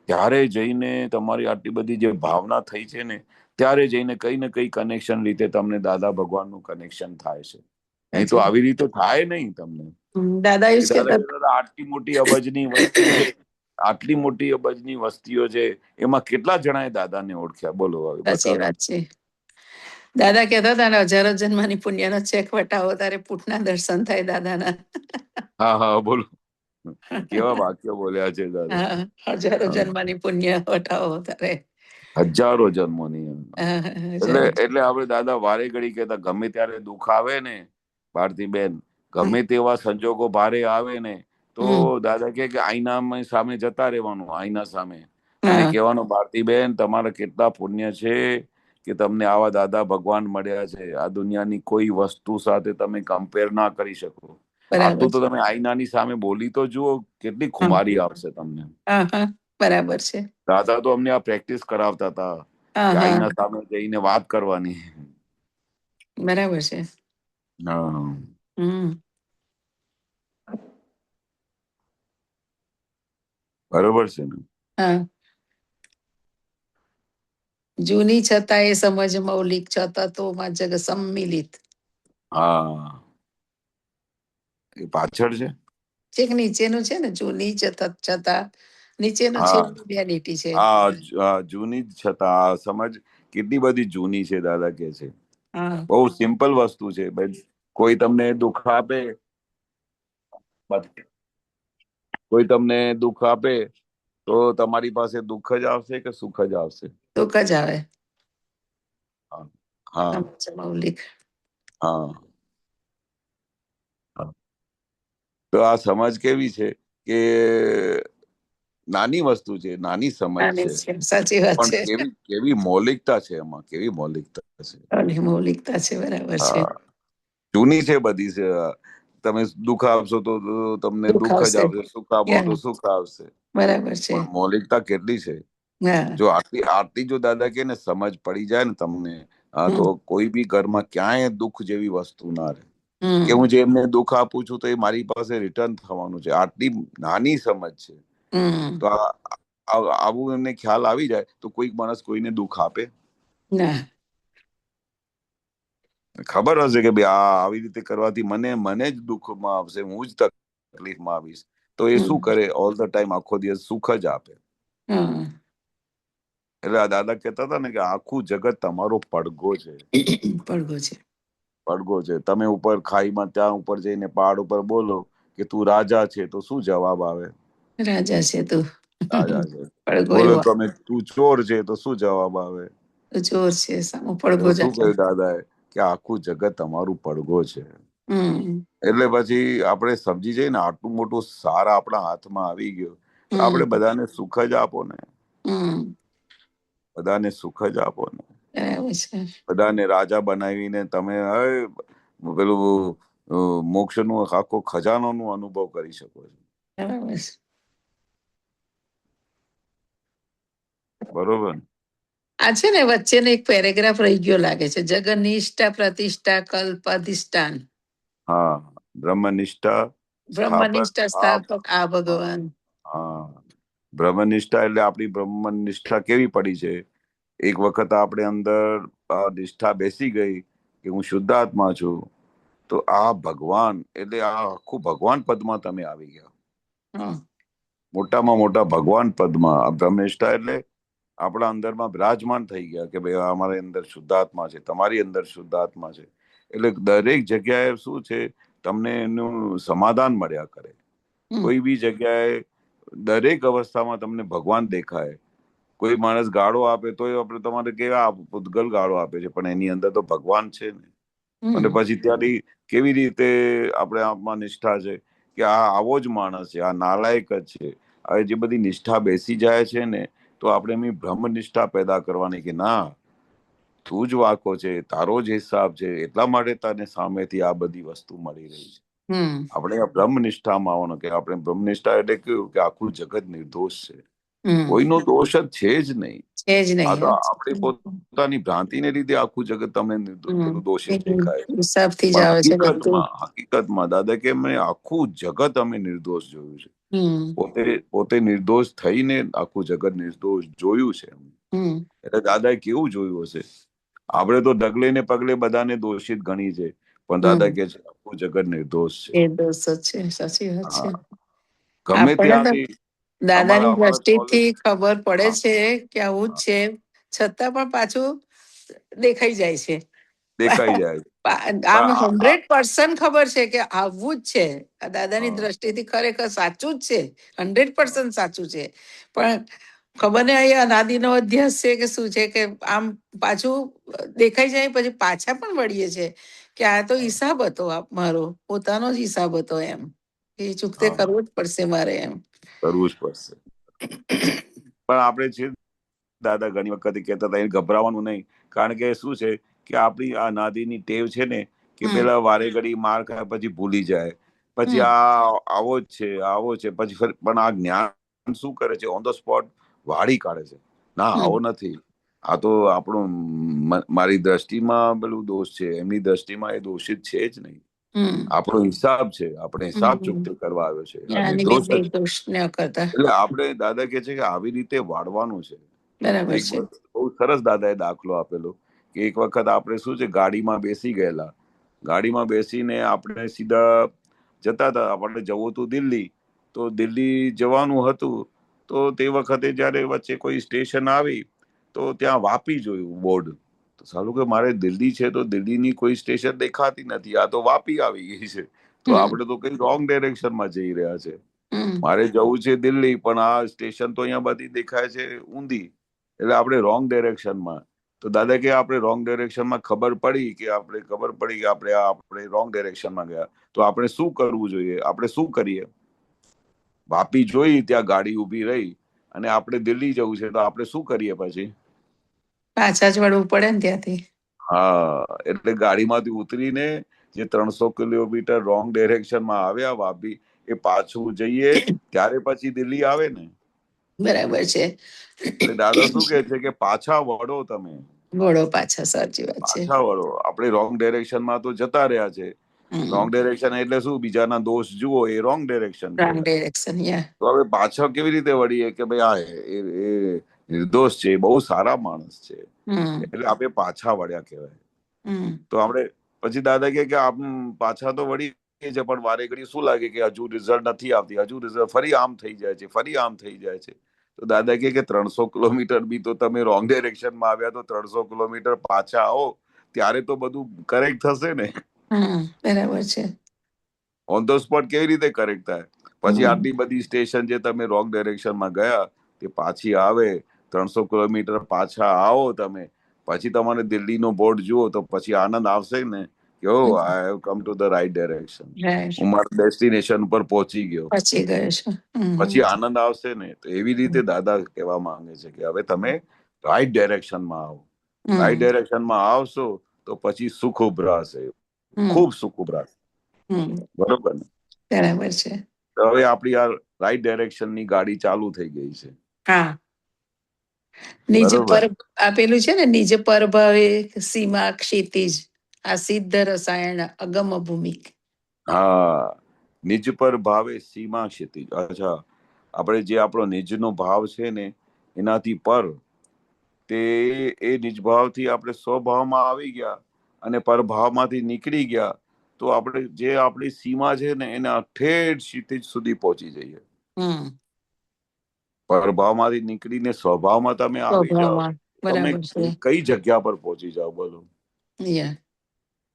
ત્યારે જઈને તમારી આટલી બધી જે ભાવના થઈ છે ને, ત્યારે જઈને કઈ ને કઈ કનેક્શન રીતે તમને દાદા ભગવાનનું કનેક્શન થાય છે. નહીં તો આવી રીતે થાય નહીં તમને. દાદા આટલી મોટી અબજની વસ્તી છે, આટલી મોટી અબજની વસ્તીઓ છે, એમાં કેટલા જણાએ દાદાને ઓળખ્યા બોલો. સાચી વાત છે. દાદા કહેતા હતા હજારો જન્મની પુણ્યનો ચેક વટાવો તારે પૂટના દર્શન થાય દાદાના. હા હા બોલો, કેવા વાક્ય બોલ્યા છે દાદા. હજારો જન્મની પુણ્ય વટાવો તારે. હજારો જન્મોની. એટલે આપણે દાદા વારે ઘડી કહેતા ગમે ત્યારે દુઃખ આવે ને ભારતીબેન, ગમે તેવા સંજોગો ભારે આવે ને તો દાદા કે આઈના સામે જતા રહેવાનું, આઈના સામે, અને કહેવાનું ભારતીબેન તમારા કેટલા પુણ્ય છે કે તમને આવા દાદા ભગવાન મળ્યા છે. આ દુનિયાની કોઈ વસ્તુ સાથે તમે કમ્પેર ના કરી શકો. આટલું તો તમે આઈનાની સામે બોલી તો જુઓ, કેટલી ખુમારી આવશે તમને. બરાબર છે. દાદા તો અમને આ પ્રેક્ટિસ કરાવતા હતા કે આઈના સામે જઈને વાત કરવાની. બરાબર છે. બરોબર છે ને. જૂની છતાં એ સમજ મૌલિક છતાં તો માં જગ સંમિલિત. હા એ પાછળ છે. છેક નીચેનું છે ને, જૂની છતાં નીચેનું છે રિયાલિટી છે. જૂની જ છતાં સમજ કેટલી બધી જૂની છે દાદા કે છે. બહુ સિમ્પલ વસ્તુ છે. કોઈ તમને દુઃખ આપે, તો તમારી પાસે દુઃખ જ આવશે કે સુખ જ આવશે? દુઃખ જ આવે. મૌલિક. તો આ સમજ કેવી છે કે નાની વસ્તુ છે, નાની સમજ છે, સાચી વાત છે. પણ કેવી મૌલિકતા છે એમાં, કેવી મૌલિકતા છે. મૌલિકતા છે, બરાબર છે. જૂની છે બધી છે. તમે દુઃખ આપશો તો તમને દુઃખ જ આવશે, સુખ આપો તો સુખ આવશે. બરાબર છે. પણ મૌલિકતા કેટલી છે. જો આટલી જો દાદા કે ને સમજ પડી જાય ને તમને, તો કોઈ બી ઘરમાં ક્યાંય દુઃખ જેવી વસ્તુ ના રહે. કે હું જે એમને દુઃખ આપું છું તો એ મારી પાસે રિટર્ન થવાનું છે. આટલી નાની સમજ છે. તો આવું એમને ખ્યાલ આવી જાય તો કોઈક માણસ કોઈને દુઃખ આપે? ખબર હશે કે ભાઈ આવી રીતે કરવાથી મને જ દુઃખમાં આવશે, હું જ તકલીફમાં આવીશ, તો એ શું કરે? ઓલ ધ ટાઈમ આખો દિવસ સુખ જ આપે. એટલે આ દાદા કહેતા હતા ને કે આખું જગત તમારો પડઘો છે. પડઘો છે. તમે ઉપર ખાઈમાં ત્યાં ઉપર જઈને પહાડ ઉપર બોલો કે તું રાજા છે તો શું જવાબ આવે? રાજા છે તું. રાજા છે. બોલો તમે તું ચોર છે તો શું જવાબ આવે? ચોર છે. પડઘો શું કહ્યું દાદાએ કે આખું જગત તમારું પડઘો છે. એટલે પછી આપણે સમજી જઈએ ને આટલું મોટું સાર આપણા હાથમાં આવી ગયો, તો આપણે બધાને સુખ જ આપો ને. બધાને સુખ જ આપો ને. બધાને રાજા બનાવીને તમે પેલું મોક્ષનું આખો ખજાનોનું અનુભવ કરી શકો છો. બરોબર. આ છે ને વચ્ચેનો એક પેરેગ્રાફ રહી ગયો લાગે છે. જગનિષ્ઠા પ્રતિષ્ઠા કલ્પ અધિષ્ઠાન. બ્રહ્મનિષ્ઠા સ્થાપક આ ભગવાન. બ્રહ્મનિષ્ઠા એટલે આપણી બ્રહ્મનિષ્ઠા કેવી પડી છે? એક વખત આપણે અંદર નિષ્ઠા બેસી ગઈ કે હું શુદ્ધાત્મા છું, તો આ ભગવાન એટલે આ આખું ભગવાન પદમાં તમે આવી ગયા. મોટામાં મોટા ભગવાન પદમાં બ્રહ્મનિષ્ઠા એટલે આપણા અંદરમાં બિરાજમાન થઈ ગયા કે ભાઈ અમારી અંદર શુદ્ધાત્મા છે, તમારી અંદર શુદ્ધાત્મા છે. એટલે દરેક જગ્યાએ શું છે, તમને એનું સમાધાન મળ્યા કરે. કોઈ બી જગ્યાએ દરેક અવસ્થામાં તમને ભગવાન દેખાય. કોઈ માણસ ગાળો આપે તો આપણે તમારે કેવા પૂતગલ ગાળો આપે છે, પણ એની અંદર તો ભગવાન છે ને. અને પછી ત્યાંથી કેવી રીતે આપણે આત્મા નિષ્ઠા છે કે આ આવો જ માણસ છે, આ નાલાયક જ છે. હવે જે બધી નિષ્ઠા બેસી જાય છે ને, તો આપણે એમની બ્રહ્મ નિષ્ઠા પેદા કરવાની કે ના, તું જ વાકો છે, તારો જ હિસાબ છે, એટલા માટે તને સામેથી આ બધી વસ્તુ મળી રહી છે. આપણે આ બ્રહ્મ નિષ્ઠામાં આવવાનું કે આપણે બ્રહ્મ નિષ્ઠા એટલે કેવું કે આખું જગત નિર્દોષ છે, કોઈનો દોષ જ છે જ નહીં. આ તો આપણી પોતાની ભ્રાંતિને લીધે આખું જગત તમને પેલું દોષિત દેખાય. પણ હકીકતમાં દાદા કે મેં આખું જગત અમે નિર્દોષ જોયું છે. પોતે નિર્દોષ થઈને આખું જગત નિર્દોષ જોયું છે. એટલે દાદાએ કેવું જોયું હશે. આપણે તો ડગલે ને પગલે બધાને દોષિત ગણી છે, પણ દાદા કે છે આખું જગત નિર્દોષ છે. સાચી વાત છે. ગમે ત્યાંથી દાદાની દ્રષ્ટિથી ખબર પડે છે કે આવું જ છે, છતાં પણ પાછું દેખાઈ જાય છે. દેખાઈ જાય આમ 100% ખબર છે કે આવું જ છે. દાદાની દ્રષ્ટિથી ખરેખર સાચું જ છે, 100% સાચું છે. પણ ખબર ને અહીંયા અનાદિનો અધ્યાસ છે કે શું છે કે આમ પાછું દેખાઈ જાય, પછી પાછા પણ વળીએ છે કે આ તો હિસાબ હતો મારો, પોતાનો જ હિસાબ હતો. એમ એ ચૂકતે કરવું જ પડશે મારે, એમ કરવું જ પડશે. પણ આપણે છે દાદા ઘણી વખત કહેતા હતા ગભરાવાનું નહીં, કારણ કે શું છે કે આપણી આ નાદીની ટેવ છે ને કે પેલા વારે ઘડી માર ખાય પછી ભૂલી જાય, પછી આ આવો જ છે આવો છે, પછી પણ આ જ્ઞાન શું કરે છે, ઓન ધ સ્પોટ વાળી કાઢે છે. ના, આવો નથી, આ તો આપણું મારી દ્રષ્ટિમાં પેલું દોષ છે, એમની દ્રષ્ટિમાં એ દોષિત છે જ નહીં. આપણો હિસાબ છે, આપણે હિસાબ ચૂકતી કરવા આવ્યો છે, એટલે આપણે દાદા કે છે કે આવી રીતે વાળવાનું છે. એક બહુ સરસ દાદાએ દાખલો આપેલો કે એક વખત આપણે શું છે ગાડીમાં બેસી ગયેલા, ગાડીમાં બેસીને આપણે સીધા જતા હતા, આપણે જવું હતું દિલ્હી, તો દિલ્હી જવાનું હતું. તો તે વખતે જયારે વચ્ચે કોઈ સ્ટેશન આવી તો ત્યાં વાપી જોયું બોર્ડ, તો સાલું કે મારે દિલ્હી છે તો દિલ્હીની કોઈ સ્ટેશન દેખાતી નથી, આ તો વાપી આવી ગઈ છે, તો આપણે તો કઈ રોંગ ડાયરેક્શનમાં જઈ રહ્યા છે. મારે જવું છે દિલ્હી, પણ આ સ્ટેશન તો અહીંયા બધી દેખાય છે ઊંધી, એટલે આપણે રોંગ ડાયરેક્શનમાં. તો દાદા કે આપણે રોંગ ડાયરેક્શનમાં ખબર પડી કે આપણે રોંગ ડાયરેક્શનમાં ગયા, તો આપણે શું કરવું જોઈએ? આપણે શું કરીએ? વાપી જોઈ ત્યાં ગાડી ઉભી રહી અને આપણે દિલ્હી જવું છે, તો આપણે શું કરીએ? પછી પાછા જ વળવું પડે ને ત્યાંથી. હા, એટલે ગાડીમાંથી ઉતરીને જે 300 કિલોમીટર રોંગ ડાયરેક્શનમાં આવ્યા વાપી, એ પાછું જઈએ ત્યારે પછી દિલ્હી આવે ને. બરાબર છે. એટલે દાદા શું કે છે કે પાછા વળો, તમે વળો પાછા. સાચી વાત છે. પાછા વળો. આપણે રોંગ ડાયરેક્શનમાં તો જતા રહ્યા છે. રોંગ ડાયરેક્શન એટલે શું? બીજાના દોષ જુઓ, એ રોંગ ડાયરેક્શન કહેવાય. તો હવે પાછા કેવી રીતે વળીએ કે ભાઈ આ એ નિર્દોષ છે, બહુ સારા માણસ છે, એટલે આપણે પાછા વળ્યા કહેવાય. તો આપણે પછી દાદા કે આપ પાછા તો વળી છે, પણ વારે ઘડી શું લાગે કે હજુ રિઝલ્ટ નથી આવતી, હજુ રિઝલ્ટ ફરી આમ થઈ જાય છે, ફરી આમ થઈ જાય છે. તો દાદા કે 300 કિલોમીટર બી તો તમે રોંગ ડાયરેક્શનમાં આવ્યા, તો 300 કિલોમીટર પાછા આવો ત્યારે તો બધું કરેક્ટ થશે ને. બરાબર છે. ઓન ધ સ્પોટ કેવી રીતે કરેક્ટ થાય? પછી આટલી બધી સ્ટેશન જે તમે રોંગ ડાયરેક્શનમાં ગયા તે પાછી આવે, 300 કિલોમીટર પાછા આવો તમે, પછી તમારે દિલ્હીનો બોર્ડ જુઓ તો પછી આનંદ આવશે ને કે oh I have come to the right direction, હું મારા ડેસ્ટિનેશન પર પહોંચી ગયો. પછી આનંદ આવશે ને. તો એવી રીતે દાદા કહેવા માંગે છે કે હવે તમે રાઈટ ડાયરેક્શનમાં આવો. રાઈટ ડાયરેક્શનમાં આવશો તો પછી સુખ ઉભરાશે, ખૂબ સુખ ઉભરાશે. બરોબર ને? બરાબર છે. તો હવે આપણી આ રાઈટ ડાયરેક્શનની ગાડી ચાલુ થઈ ગઈ છે. હા, નિજ પર આપેલું છે ને, નિજ પરભાવે સીમા ક્ષિતિજ, આ સિદ્ધ રસાયણ અગમ ભૂમિ. હા, નિજ પર ભાવે સીમા ક્ષિતિજ. અચ્છા, આપણે જે આપણો નિજનો ભાવ છે ને એનાથી પર, તે એ નિજભાવથી આપણે સ્વભાવમાં આવી ગયા અને પરભાવમાંથી નીકળી ગયા, તો આપણે જે આપણી સીમા છે ને એના ઠેઠ ક્ષિતિજ સુધી પહોંચી જઈએ. પ્રભાવમાંથી નીકળીને સ્વભાવમાં તમે આવી જાઓ, સ્વભાવમાં. તમે બરાબર છે. કઈ જગ્યા પર પહોંચી જાઓ બોલો? યા.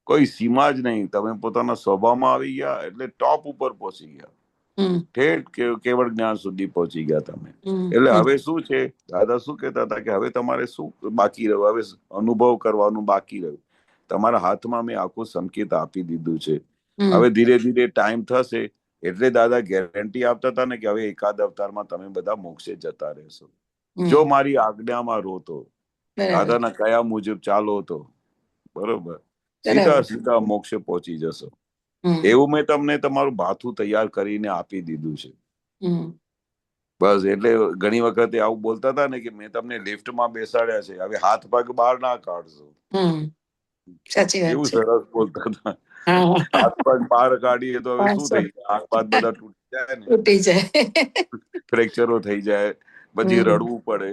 કોઈ સીમા જ નહીં. તમે પોતાના સ્વભાવમાં આવી ગયા એટલે ટોપ ઉપર પહોંચી ગયા, હમ ઠેઠ કેવળ જ્ઞાન સુધી પહોંચી ગયા તમે. હમ એટલે હમ હવે શું છે, દાદા શું કહેતા હતા કે હવે તમારે શું બાકી રહ્યું? હવે અનુભવ કરવાનું બાકી રહ્યું. તમારા હાથમાં મેં આખું સંકેત આપી દીધું છે. હમ હવે ધીરે ધીરે ટાઈમ થશે એટલે દાદા ગેરંટી આપતા હતા ને કે હવે એકાદ અવતારમાં તમે બધા મોક્ષે જતા રહેશો, જો મારી આજ્ઞામાં રહો તો, બરાબર દાદાના કયા મુજબ ચાલો તો, બરોબર, સીધા બરાબર. સીધા મોક્ષે પહોંચી જશો. હમ એવું મેં તમને તમારું ભાથું તૈયાર કરીને આપી દીધું છે. હમ બસ એટલે ઘણી વખતે આવું બોલતા હતા ને કે મેં તમને લિફ્ટમાં બેસાડ્યા છે, હવે હાથ પગ બહાર ના કાઢશો. હમ સાચી વાત કેવું છે. સરસ બોલતા હતા. હા. હાથ પગ બહાર કાઢીએ તો હવે શું 500 થઈ જાય? હાથ પાથ બધા તૂટી જાય ને, તૂટી જાય. ફ્રેક્ચરો થઈ જાય, પછી હમ રડવું પડે.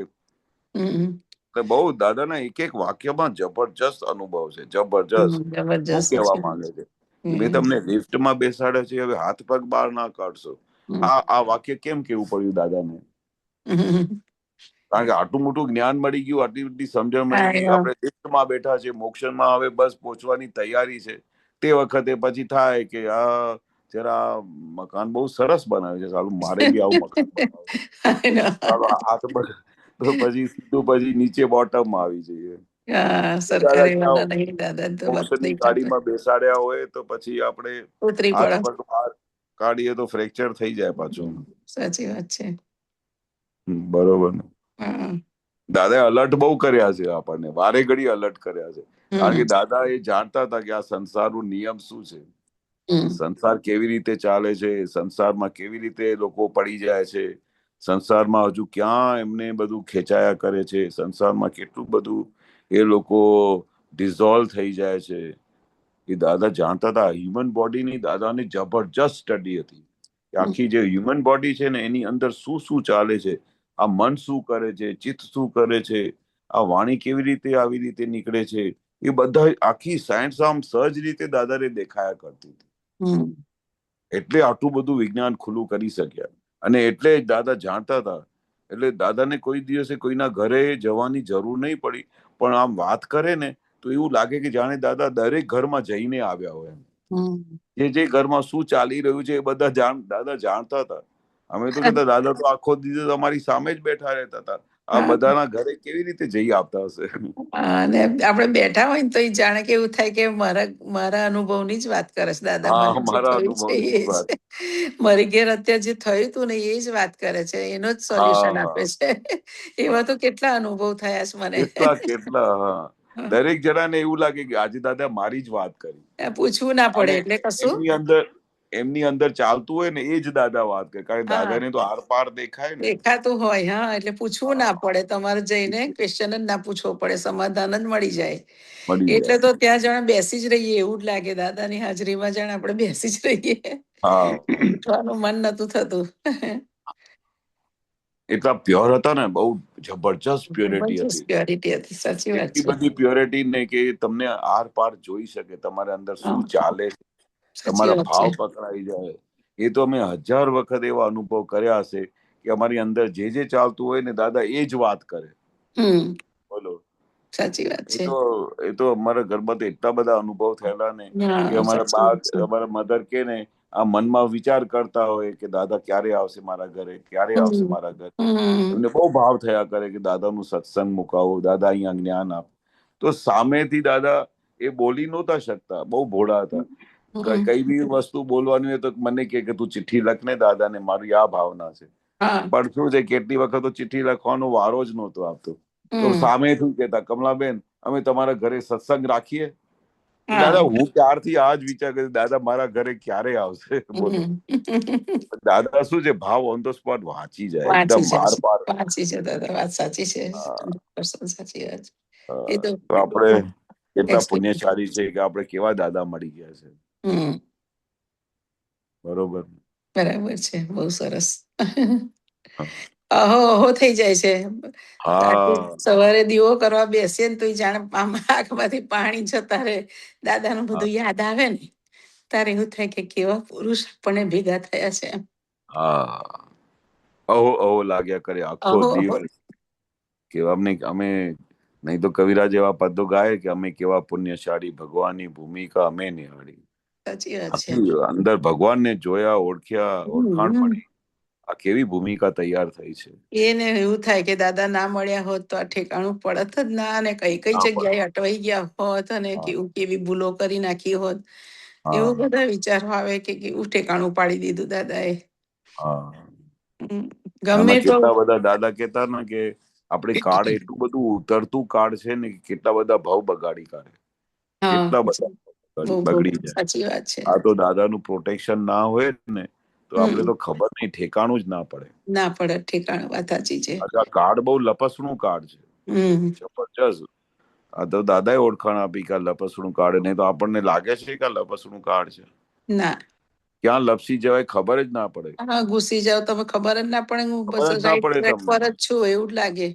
હમ એટલે બહુ દાદાના એક એક વાક્યમાં જબરજસ્ત અનુભવ છે, જબરજસ્ત. શું જબરજસ્ત કહેવા છે. માંગે છે? મેં હમ તમને લિફ્ટમાં બેસાડ્યા છે, હવે હાથ પગ બહાર ના કાઢશો. હમ આ વાક્ય કેમ કેવું પડ્યું દાદાને? હમ. કારણ કે આટલું મોટું જ્ઞાન મળી ગયું, આટલી બધી સમજણ મળી ગઈ, હા, આપણે લિફ્ટમાં બેઠા છે, મોક્ષમાં હવે બસ પહોંચવાની તૈયારી છે. તે વખતે પછી થાય કે આ જરા મકાન બહુ સરસ બનાવ્યું છે, સાલું મારે બી આવું મકાન બનાવવું છે. I know. ચાલો આ તો પછી સીધું પછી નીચે બોટમમાં આવી જઈએ. હા, દાદા સરકારી વાળા ત્યાં નહીં, દાદા તો વાત મોક્ષની નહીં કરતા. ગાડીમાં બેસાડ્યા હોય તો પછી આપણે ઉતરી હાથ પડો. પગ બહાર કાઢીએ તો ફ્રેક્ચર થઈ જાય પાછું. સાચી વાત છે. બરોબર ને? હા. દાદાએ અલર્ટ બહુ કર્યા છે આપણને, વારે ઘડી અલર્ટ કર્યા છે. કારણ હમ કે દાદા એ જાણતા હતા કે આ સંસારનું નિયમ શું છે, હમ સંસાર કેવી રીતે ચાલે છે, સંસારમાં કેવી રીતે લોકો પડી જાય છે, સંસારમાં હજુ ક્યાં એમને બધું ખેંચાયા કરે છે, સંસારમાં કેટલું બધું એ લોકો ડિઝોલ્વ થઈ જાય છે. એ દાદા જાણતા હતા. હ્યુમન બોડીની દાદાની જબરજસ્ત સ્ટડી હતી. આખી જે હ્યુમન બોડી છે ને એની અંદર શું શું ચાલે છે, આ મન શું કરે છે, ચિત્ત શું કરે છે, આ વાણી કેવી રીતે આવી રીતે નીકળે છે, એ બધા આખી સાયન્સ આમ સહજ રીતે દાદાને દેખાયા કરતી હતી. હમ એટલે આટલું બધું વિજ્ઞાન ખુલ્લું કરી શક્યા. અને એટલે જ દાદા જાણતા હતા. એટલે દાદાને કોઈ દિવસે કોઈના ઘરે જવાની જરૂર નહીં પડી, પણ આમ વાત કરે ને તો એવું લાગે કે જાણે દાદા દરેક ઘરમાં જઈને આવ્યા હોય. હમ. જે ઘરમાં શું ચાલી રહ્યું છે એ બધા દાદા જાણતા હતા. અમે તો કહેતા દાદા તો આખો દિવસ અમારી સામે જ બેઠા રહેતા હતા. આ હા. બધાના ઘરે કેવી રીતે જઈ આપતા હશે? અને આપણે બેઠા હોય ને તો એ જાણે કે એવું થાય કે મારા અનુભવની જ વાત કરે છે દાદા, મને હા, જે મારા થયું છે અનુભવની એ જ વાત. જ. મારી ઘેર અત્યારે જે થયું હતું ને એ જ વાત કરે છે, એનો જ સોલ્યુશન આપે હા, છે. એવા હા. તો કેટલા અનુભવ થયા છે મને. કેટલા હા. હા. દરેક જણાને એવું લાગે કે આજે દાદા મારી જ વાત કરી. પૂછવું ના પડે અને એટલે કશું. એમની અંદર ચાલતું હોય ને એ જ દાદા વાત કરે. કારણ કે હા, દાદાને તો આર પાર દેખાય ને. દેખાતું હોય. હા, એટલે પૂછવું ના હા, પડે, તમારે જઈને ક્વેશ્ચન જ ના પૂછવો પડે, સમાધાન જ મળી જાય. મળી એટલે જાય. તો ત્યાં જાણે બેસી જ રહીએ એવું જ લાગે, દાદાની હાજરીમાં જાણે આપણે બેસી જ રહીએ. હા, ઉઠવાનું મન નતું થતું. એટલા પ્યોર હતા ને, બહુ જબરજસ્ત પ્યોરિટી જબરજસ્ત હતી. પ્યોરિટી હતી, સાચી વાત એટલી છે. બધી પ્યોરિટી ને કે તમને આર પાર જોઈ શકે, તમારા અંદર હા, શું ચાલે છે, સાચી તમારા વાત છે. ભાવ પકડાઈ જાય. એ તો અમે 1000 વખત એવા અનુભવ કર્યા હશે કે અમારી અંદર જે ચાલતું હોય ને દાદા એ જ વાત કરે. હમ બોલો. સાચી વાત છે. એ તો અમારા ઘરમાં તો એટલા બધા અનુભવ થયેલા ને કે હા, અમારા સાચી બા, વાત છે. અમારા મધર કે ને આ મનમાં વિચાર કરતા હોય કે દાદા ક્યારે આવશે મારા ઘરે, ક્યારે આવશે હમ મારા ઘરે. હમ એમને બહુ ભાવ થયા કરે કે દાદાનું સત્સંગ મુકાવો, દાદા અહીંયા જ્ઞાન આપ. તો સામેથી દાદા એ બોલી નહોતા શકતા, બહુ ભોળા હતા. હમ. કઈ બી વસ્તુ બોલવાની હોય તો મને કે તું ચિઠ્ઠી લખ ને દાદાને, મારી આ ભાવના છે. હા. પણ શું છે, કેટલી વખત તો ચિઠ્ઠી લખવાનો વારો જ નહોતો આપતો. તો હમ સામેથી કહેતા, કમલાબેન અમે તમારા ઘરે સત્સંગ રાખીએ. તો હા. દાદા હું ત્યારથી આ જ વિચાર કર્યો, દાદા મારા ઘરે ક્યારે આવશે? બોલો. હમ. દાદા શું છે, ભાવ ઓન ધ સ્પોટ વાંચી જાય, વાંચી એકદમ આર છે, પાર. વાંચી છે દાદા, વાત સાચી છે. હા, 100% સાચી વાત. એ હા. તો તો આપણે કેટલા એક્સપિરિયન્સ. પુણ્યશાળી છે કે આપણે કેવા દાદા મળી ગયા છે. હમ બરોબર. બરાબર છે, બહુ સરસ. હા, અહો અહો થઈ જાય છે. તાકી હા, સવારે દીવો કરવા બેસીએ ને તો જાણે આમ આંખમાંથી પાણી જતા રહે, દાદાનું બધું યાદ આવે ને તારે એવું થાય કે કેવા પુરુષ આપણને ભેગા થયા છે. હા. અહો અહો લાગ્યા કરે આખો અહો અહો. દિવસ કે અમે નહીં તો કવિરાજ એવા પદો ગાય કે અમે કેવા પુણ્યશાળી, ભગવાનની ભૂમિકા અમે નિહાળી. સાચી વાત છે. આખી અંદર ભગવાનને જોયા, ઓળખ્યા, ઓળખાણ હમ. મળી. આ કેવી ભૂમિકા તૈયાર થઈ છે. એને એવું થાય કે દાદા ના મળ્યા હોત તો આ ઠેકાણું પડત જ ના, અને કઈ કઈ ના પડે. જગ્યાએ અટવાઈ ગયા હોત, અને હા, કેવું કેવી ભૂલો કરી નાખી હોત. એવું હા, બધા વિચારો આવે કે કેવું ઠેકાણું પાડી દીધું દાદાએ. હા. ગમે આમાં તો કેટલા બધા દાદા કહેતા ને કે આપણે કાર્ડ એટલું બધું ઉતરતું કાર્ડ છે ને કે કેટલા બધા ભાવ બગાડી કાઢે. હા, કેટલા બધા બહુ બગડી જાય. સાચી વાત છે. આ તો દાદાનું પ્રોટેક્શન ના હોય ને તો આપણે હમ તો ખબર નહીં, ઠેકાણું જ ના પડે. ના પડે ઠેકાણું, વાત સાચી છે. આ કાર્ડ બહુ લપસણું કાર્ડ છે, હમ જબરજસ્ત. આ તો દાદાએ ઓળખાણ આપી કે આ લપસણું કાર્ડ, નહીં તો આપણને લાગે છે કે આ લપસણું કાર્ડ છે. ના. ક્યાં લપસી જવાય ખબર જ ના પડે. હા, ઘૂસી જાવ તમે ખબર જ ના પડે, હું બસ ખબર જ ના રાઈટ પડે ટ્રેક પર તમને. જ છું એવું જ લાગે.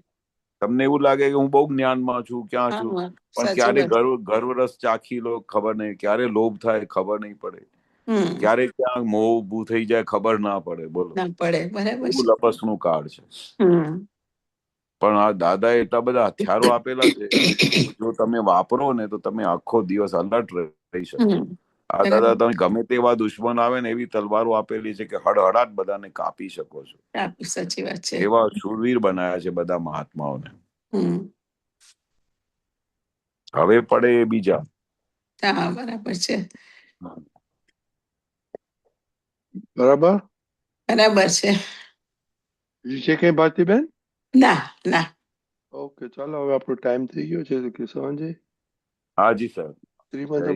તમને એવું લાગે કે હું બહુ જ્ઞાનમાં છું, ક્યાં છું, હા, પણ સાચી ક્યારે વાત. ગર્વરસ ચાખી લો ખબર નહીં, ક્યારે લોભ થાય ખબર નહીં પડે, હમ ક્યારે ક્યાં મોહ ઊભું થઈ જાય ખબર ના પડે. બોલો, ના પડે, બરાબર એવું છે. લપસણું કાર્ડ છે. હમ પણ આ દાદાએ એટલા બધા હથિયારો આપેલા છે, જો તમે વાપરો ને તો તમે આખો દિવસ અલર્ટ રહી શકો. હમ આ દાદા બરાબર. તમે ગમે તેવા દુશ્મન આવે ને એવી તલવારો આપેલી છે કે હળહળાટ બધાને કાપી શકો છો. સાચી વાત છે. એવા શૂરવીર બનાયા છે બધા મહાત્માઓને. હમ હવે પડે એ બીજા. હા, બરાબર છે. બરાબર. બરાબર છે. બીજું છે કઈ ભારતીબેન? ના ના. ઓકે, ચાલો હવે આપણો ટાઈમ થઈ ગયો છે, કેશવાનજી. હાજી સર. શ્રીમદ